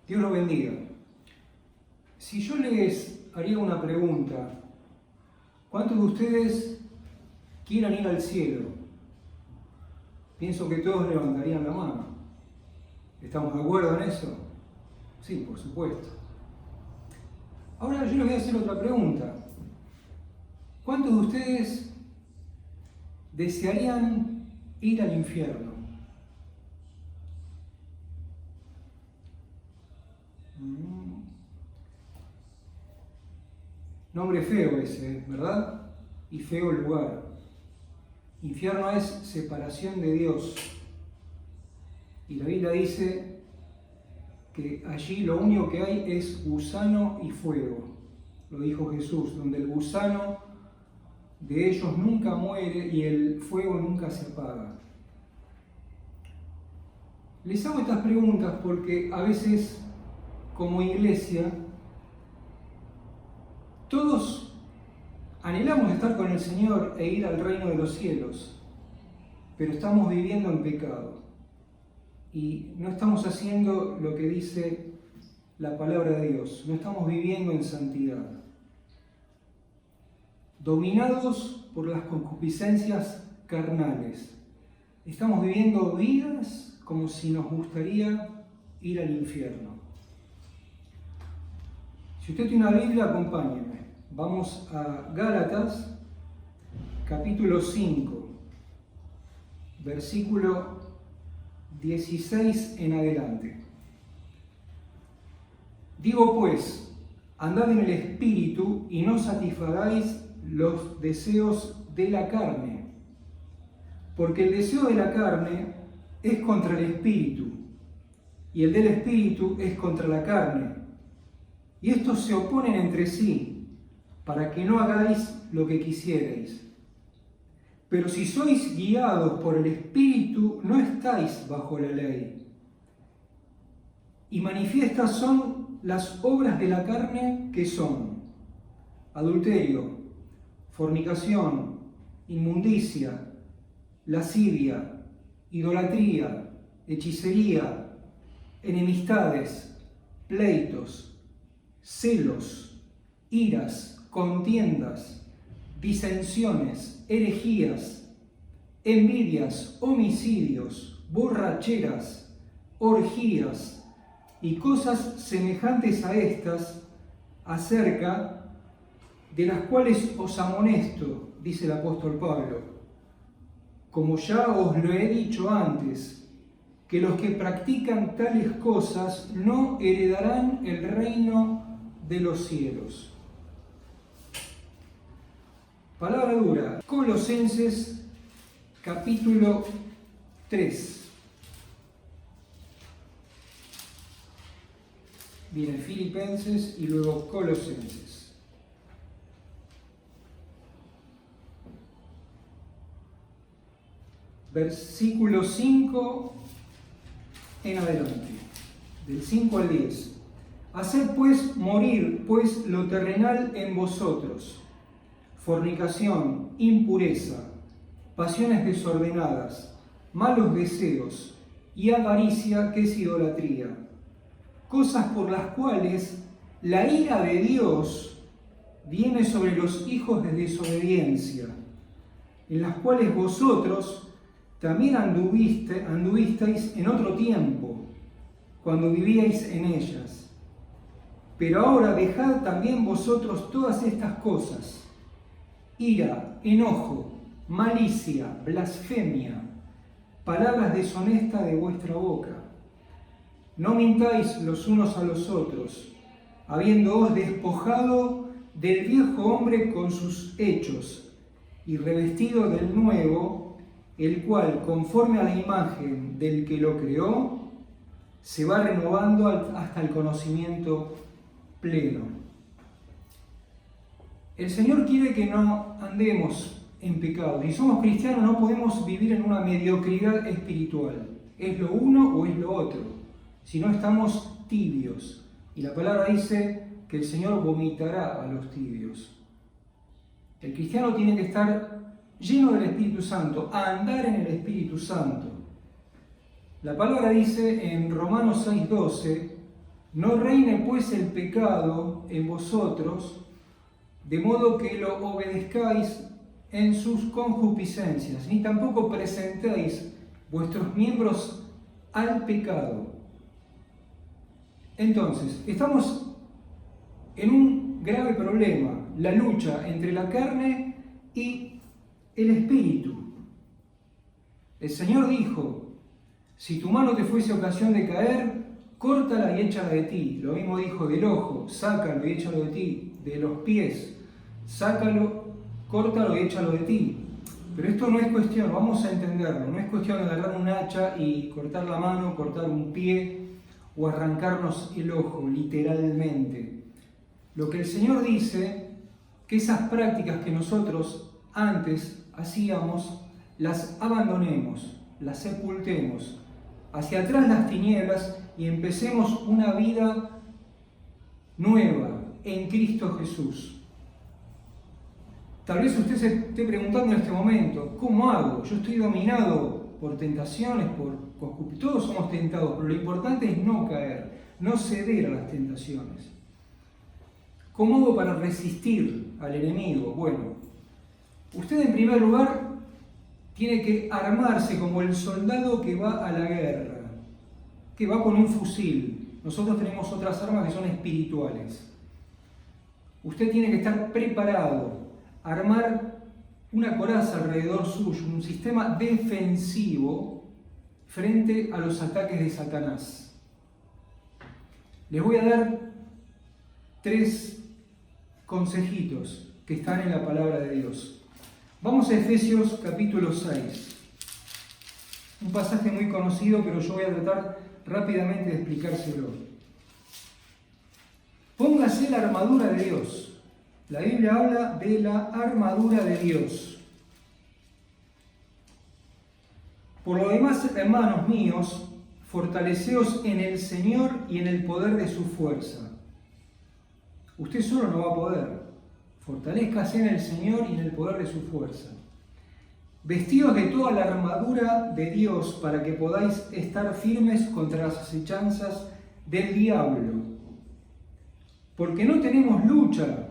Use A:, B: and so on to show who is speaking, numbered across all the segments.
A: Dios los bendiga. Si yo les haría una pregunta, ¿cuántos de ustedes quieran ir al cielo? Pienso que todos levantarían la mano. ¿Estamos de acuerdo en eso? Sí, por supuesto. Ahora yo les voy a hacer otra pregunta. ¿Cuántos de ustedes desearían ir al infierno? Nombre feo ese, ¿verdad? Y feo lugar. Infierno es separación de Dios. Y la Biblia dice que allí lo único que hay es gusano y fuego. Lo dijo Jesús, donde el gusano de ellos nunca muere y el fuego nunca se apaga. Les hago estas preguntas porque a veces, como iglesia, todos anhelamos estar con el Señor e ir al reino de los cielos, pero estamos viviendo en pecado y no estamos haciendo lo que dice la palabra de Dios, no estamos viviendo en santidad. Dominados por las concupiscencias carnales, estamos viviendo vidas como si nos gustaría ir al infierno. Si usted tiene una Biblia, acompáñeme. Vamos a Gálatas, capítulo 5, versículo 16 en adelante. Digo pues, andad en el Espíritu y no satisfagáis los deseos de la carne, porque el deseo de la carne es contra el Espíritu, y el del Espíritu es contra la carne. Y estos se oponen entre sí, para que no hagáis lo que quisierais. Pero si sois guiados por el Espíritu, no estáis bajo la ley. Y manifiestas son las obras de la carne, que son adulterio, fornicación, inmundicia, lascivia, idolatría, hechicería, enemistades, pleitos, celos, iras, contiendas, disensiones, herejías, envidias, homicidios, borracheras, orgías y cosas semejantes a estas, acerca de las cuales os amonesto, dice el apóstol Pablo, como ya os lo he dicho antes, que los que practican tales cosas no heredarán el reino de los cielos. Palabra dura. Colosenses capítulo 3. Viene Filipenses y luego Colosenses. Versículo 5 en adelante, del 5 al 10. Haced pues morir pues lo terrenal en vosotros: fornicación, impureza, pasiones desordenadas, malos deseos y avaricia, que es idolatría, cosas por las cuales la ira de Dios viene sobre los hijos de desobediencia, en las cuales vosotros también anduvisteis en otro tiempo, cuando vivíais en ellas. Pero ahora dejad también vosotros todas estas cosas: ira, enojo, malicia, blasfemia, palabras deshonestas de vuestra boca. No mintáis los unos a los otros, habiéndoos despojado del viejo hombre con sus hechos, y revestido del nuevo, el cual, conforme a la imagen del que lo creó, se va renovando hasta el conocimiento pleno. El Señor quiere que no andemos en pecado. Si somos cristianos no podemos vivir en una mediocridad espiritual. Es lo uno o es lo otro. Si no, estamos tibios. Y la palabra dice que el Señor vomitará a los tibios. El cristiano tiene que estar lleno del Espíritu Santo, a andar en el Espíritu Santo. La palabra dice en Romanos 6:12 No reine pues el pecado en vosotros, de modo que lo obedezcáis en sus concupiscencias, ni tampoco presentéis vuestros miembros al pecado. Entonces, estamos en un grave problema, la lucha entre la carne y el espíritu. El Señor dijo, si tu mano te fuese ocasión de caer, córtala y échala de ti. Lo mismo dijo del ojo, sácalo y échalo de ti. De los pies, sácalo, córtalo y échalo de ti. Pero esto no es cuestión, vamos a entenderlo, no es cuestión de agarrar un hacha y cortar la mano, cortar un pie o arrancarnos el ojo, literalmente. Lo que el Señor dice, que esas prácticas que nosotros antes hacíamos, las abandonemos, las sepultemos, hacia atrás las tinieblas y empecemos una vida nueva en Cristo Jesús. Tal vez usted se esté preguntando en este momento, ¿cómo hago? Yo estoy dominado por tentaciones, todos somos tentados, pero lo importante es no caer, no ceder a las tentaciones. ¿Cómo hago para resistir al enemigo? Bueno, usted en primer lugar tiene que armarse como el soldado que va a la guerra, que va con un fusil. Nosotros tenemos otras armas que son espirituales. Usted tiene que estar preparado, armar una coraza alrededor suyo, un sistema defensivo frente a los ataques de Satanás. Les voy a dar 3 consejitos que están en la palabra de Dios. Vamos a Efesios capítulo 6. Un pasaje muy conocido, pero yo voy a tratar rápidamente de explicárselo. Póngase la armadura de Dios. La Biblia habla de la armadura de Dios. Por lo demás, hermanos míos, fortaleceos en el Señor y en el poder de su fuerza. Usted solo no va a poder. Fortalézcase en el Señor y en el poder de su fuerza. Vestidos de toda la armadura de Dios para que podáis estar firmes contra las acechanzas del diablo. Porque no tenemos lucha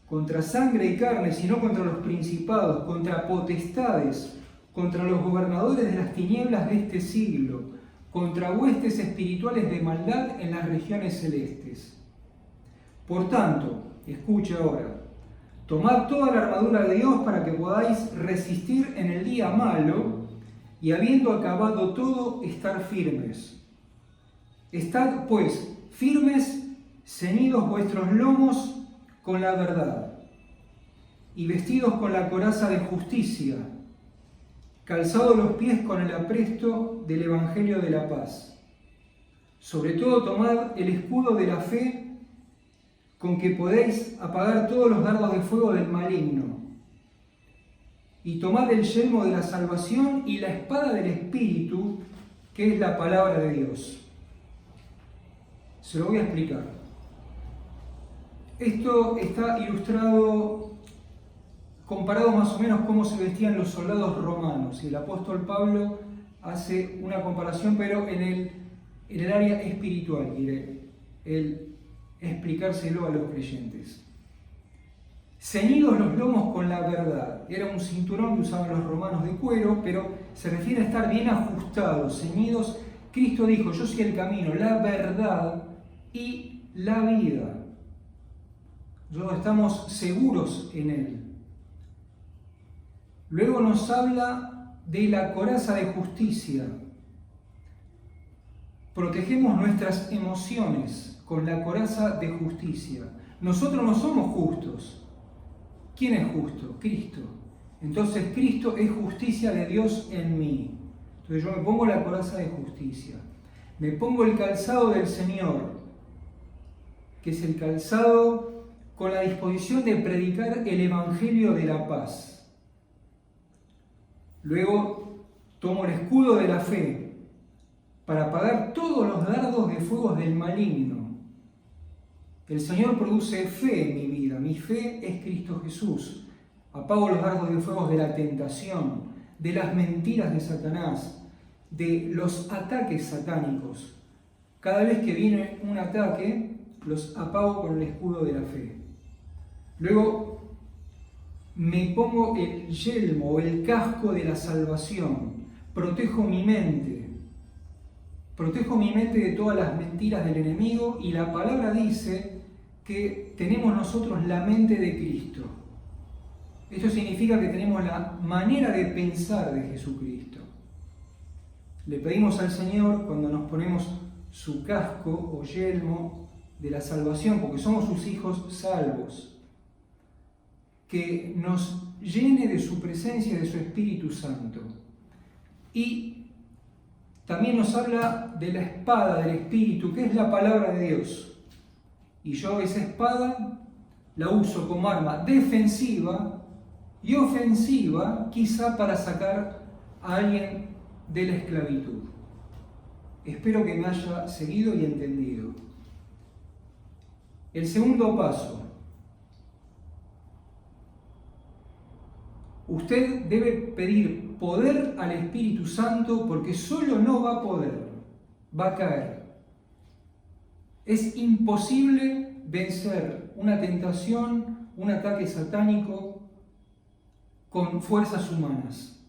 A: contra sangre y carne, sino contra los principados, contra potestades, contra los gobernadores de las tinieblas de este siglo, contra huestes espirituales de maldad en las regiones celestes. Por tanto, escuche ahora, tomad toda la armadura de Dios para que podáis resistir en el día malo y habiendo acabado todo, estar firmes. Estad, pues, firmes, ceñidos vuestros lomos con la verdad y vestidos con la coraza de justicia, calzados los pies con el apresto del Evangelio de la paz. Sobre todo tomad el escudo de la fe con que podéis apagar todos los dardos de fuego del maligno. Y tomad el yelmo de la salvación y la espada del Espíritu, que es la palabra de Dios. Se lo voy a explicar. Esto está ilustrado, comparado más o menos cómo se vestían los soldados romanos. Y el apóstol Pablo hace una comparación, pero en el área espiritual, quiere él explicárselo a los creyentes. Ceñidos los lomos con la verdad. Era un cinturón que usaban los romanos de cuero, pero se refiere a estar bien ajustados, ceñidos. Cristo dijo, yo soy el camino, la verdad y la vida. Nosotros estamos seguros en Él. Luego nos habla de la coraza de justicia. Protegemos nuestras emociones con la coraza de justicia. Nosotros no somos justos. ¿Quién es justo? Cristo. Entonces Cristo es justicia de Dios en mí. Entonces yo me pongo la coraza de justicia. Me pongo el calzado del Señor, que es el calzado con la disposición de predicar el Evangelio de la paz. Luego tomo el escudo de la fe para apagar todos los dardos de fuego del maligno. El Señor produce fe en mi vida, mi fe es Cristo Jesús. Apago los dardos de fuego de la tentación, de las mentiras de Satanás, de los ataques satánicos. Cada vez que viene un ataque, los apago con el escudo de la fe. Luego me pongo el yelmo o el casco de la salvación. Protejo mi mente de todas las mentiras del enemigo, y la palabra dice que tenemos nosotros la mente de Cristo. Esto significa que tenemos la manera de pensar de Jesucristo. Le pedimos al Señor, cuando nos ponemos su casco o yelmo de la salvación, porque somos sus hijos salvos, que nos llene de su presencia y de su Espíritu Santo. Y también nos habla de la espada del Espíritu, que es la palabra de Dios. Y yo esa espada la uso como arma defensiva y ofensiva, quizá para sacar a alguien de la esclavitud. Espero que me haya seguido y entendido. El segundo paso. Usted debe pedir poder al Espíritu Santo, porque solo no va a poder, va a caer. Es imposible vencer una tentación, un ataque satánico con fuerzas humanas.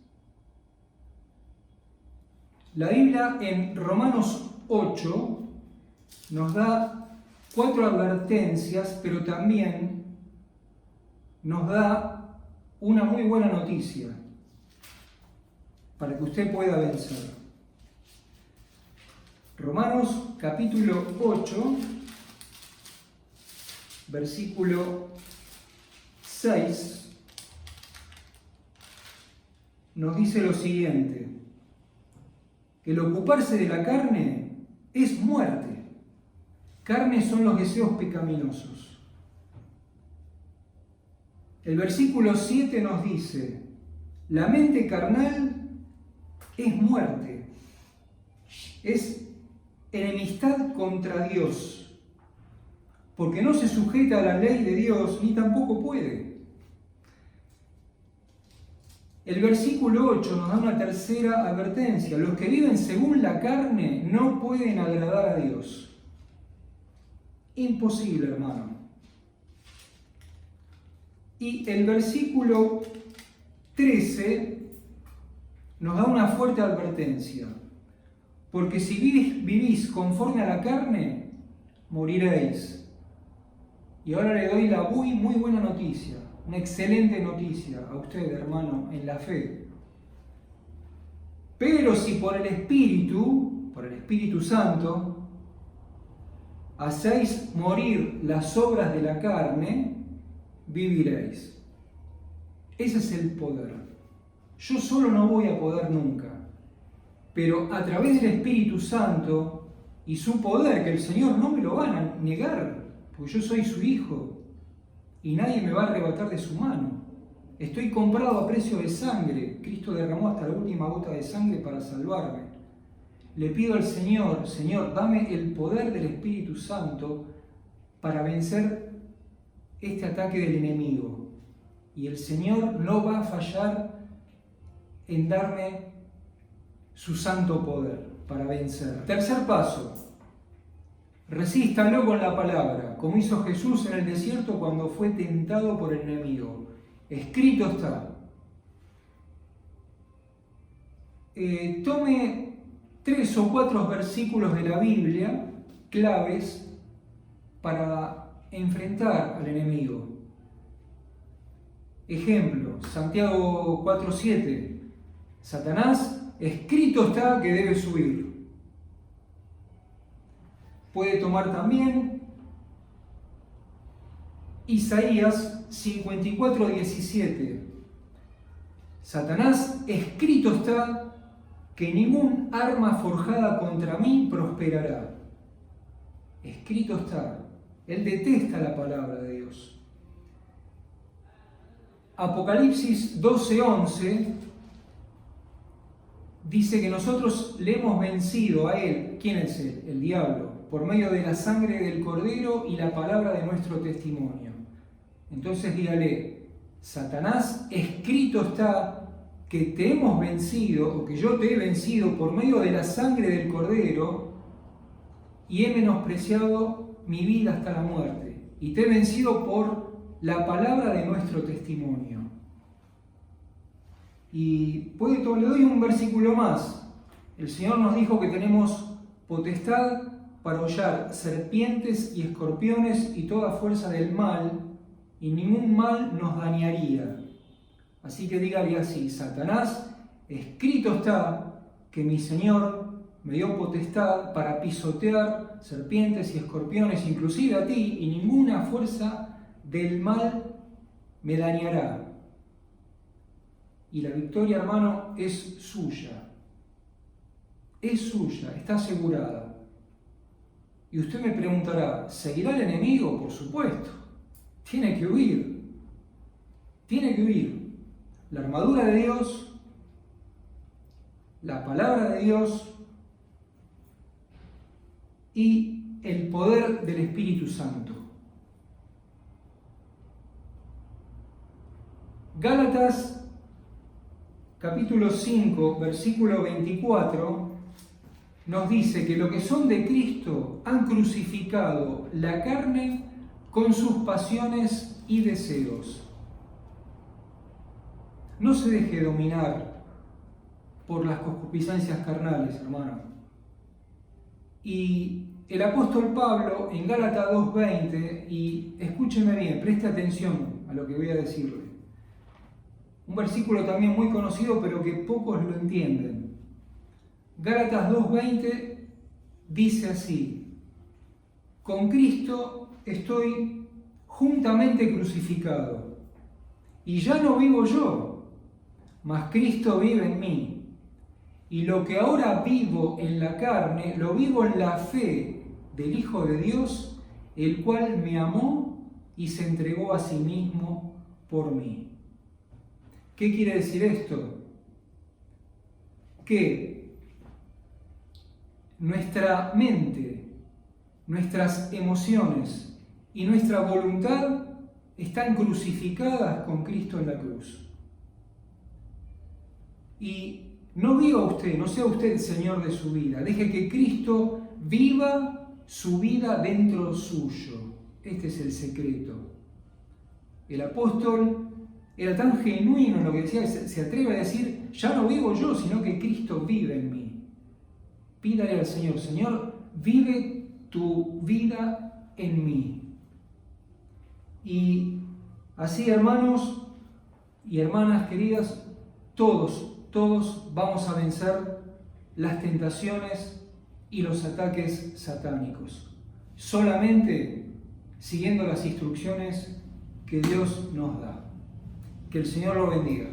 A: La Biblia en Romanos 8 nos da 4 advertencias, pero también nos da una muy buena noticia para que usted pueda vencer. Romanos capítulo 8, versículo 6, nos dice lo siguiente: que el ocuparse de la carne es muerte. Carne son los deseos pecaminosos. El versículo 7 nos dice: la mente carnal es muerte, es enemistad contra Dios, porque no se sujeta a la ley de Dios, ni tampoco puede. El versículo 8 nos da una tercera advertencia: los que viven según la carne no pueden agradar a Dios. Imposible, hermano. Y el versículo 13 nos da una fuerte advertencia: porque si vivís conforme a la carne, moriréis. Y ahora le doy la muy buena noticia, una excelente noticia a usted, hermano, en la fe. Pero si por el Espíritu Santo, hacéis morir las obras de la carne, viviréis. Ese es el poder. Yo solo no voy a poder nunca, pero a través del Espíritu Santo y su poder, que el Señor no me lo va a negar, porque yo soy su hijo y nadie me va a arrebatar de su mano. Estoy comprado a precio de sangre. Cristo derramó hasta la última gota de sangre para salvarme. Le pido al Señor: Señor, dame el poder del Espíritu Santo para vencer este ataque del enemigo. Y el Señor no va a fallar en darme su santo poder para vencer. Tercer paso: resístalo con la palabra, como hizo Jesús en el desierto cuando fue tentado por el enemigo. Escrito está. Tome 3 o 4 versículos de la Biblia claves para enfrentar al enemigo. Ejemplo, Santiago 4:7. Satanás, escrito está que debe huir. Puede tomar también Isaías 54:17. Satanás, escrito está que ningún arma forjada contra mí prosperará. Escrito está. Él detesta la palabra de Dios. Apocalipsis 12:11 dice que nosotros le hemos vencido a él. ¿Quién es él? El diablo, por medio de la sangre del Cordero y la palabra de nuestro testimonio. Entonces dígale: Satanás, escrito está que te hemos vencido, o que yo te he vencido por medio de la sangre del Cordero y he menospreciado mi vida hasta la muerte, y te he vencido por la palabra de nuestro testimonio. Y le doy un versículo más. El Señor nos dijo que tenemos potestad para hollar serpientes y escorpiones y toda fuerza del mal, y ningún mal nos dañaría. Así que dígale así: Satanás, escrito está que mi Señor me dio potestad para pisotear serpientes y escorpiones, inclusive a ti, y ninguna fuerza del mal me dañará. Y la victoria, hermano, es suya. Es suya, está asegurada. Y usted me preguntará, ¿seguirá el enemigo? Por supuesto. Tiene que huir. Tiene que huir. La armadura de Dios, la palabra de Dios y el poder del Espíritu Santo. Gálatas capítulo 5, versículo 24, nos dice que los que son de Cristo han crucificado la carne con sus pasiones y deseos. No se deje dominar por las concupiscencias carnales, hermano. Y el apóstol Pablo en Gálatas 2:20, y escúcheme bien, preste atención a lo que voy a decirle. Un versículo también muy conocido, pero que pocos lo entienden. Gálatas 2:20 dice así: con Cristo estoy juntamente crucificado, y ya no vivo yo, mas Cristo vive en mí. Y lo que ahora vivo en la carne, lo vivo en la fe del Hijo de Dios, el cual me amó y se entregó a sí mismo por mí. ¿Qué quiere decir esto? Que nuestra mente, nuestras emociones y nuestra voluntad están crucificadas con Cristo en la cruz. Y no viva usted, no sea usted el Señor de su vida. Deje que Cristo viva su vida dentro suyo. Este es el secreto. El apóstol era tan genuino en lo que decía, se atreve a decir: ya no vivo yo, sino que Cristo vive en mí. Pídale al Señor: Señor, vive tu vida en mí. Y así, hermanos y hermanas queridas, todos vamos a vencer las tentaciones y los ataques satánicos, solamente siguiendo las instrucciones que Dios nos da. Que el Señor lo bendiga.